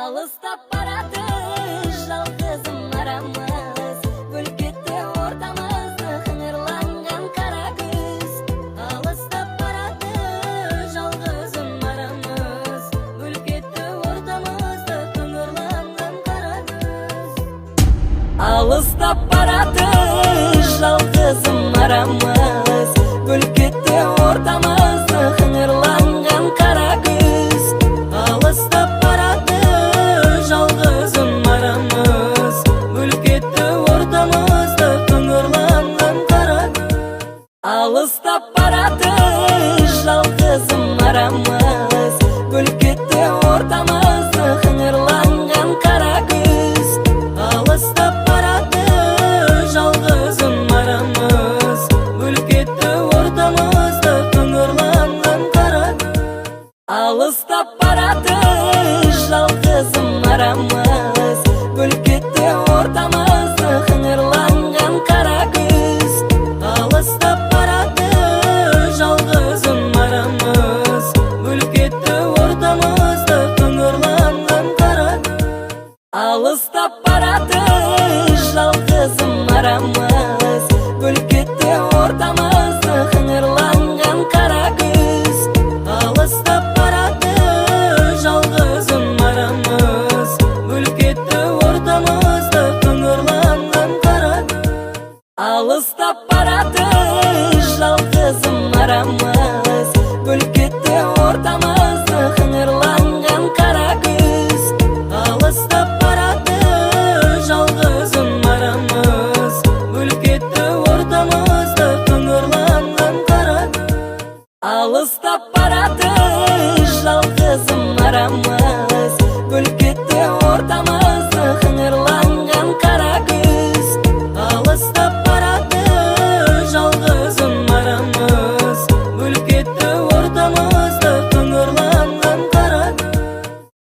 Алыстап барады жалғызым арамыз, көлікте ортамызды қыңырланған қара күз. Алыстап барады жалғызым арамыз, көлікте ортамызды қыңырланған қара күз. Алыстап барады жалғызым арамыз, көлікте ортамызды қыңырланған қара күз. Алыстап барады жалғызым арамыз, көлікте ортамызды қыңырланған қара күз. Алыстап барады жалғызым арамыз, көлікте ортамызды қыңырланған қара күз. Алыстап барады жалғызым арамыз, көлікте ортамызды қыңырланған қара күз. Алыстап барады жалғызым арамыз, көлікте ортамызды қыңырланған қара күз. Алыстап барады жалғызым арамыз, көлікте ортамызды қыңырланған қара күз. Алыстап барады жалғызым арамыз, көлікте ортамызды қыңырланған қара күз. Алыстап барады жалғызым арамыз, көлікте ортамызды қыңырланған қара күз. Алыстап барады жалғызым арамыз, көлікте ортамызды қыңырланған қара күз. Алыстап барады жалғызым арамыз, көлікте ортамызды қыңырланған қара күз. Алыстап барады жалғызым арамыз, көлікте ортамызды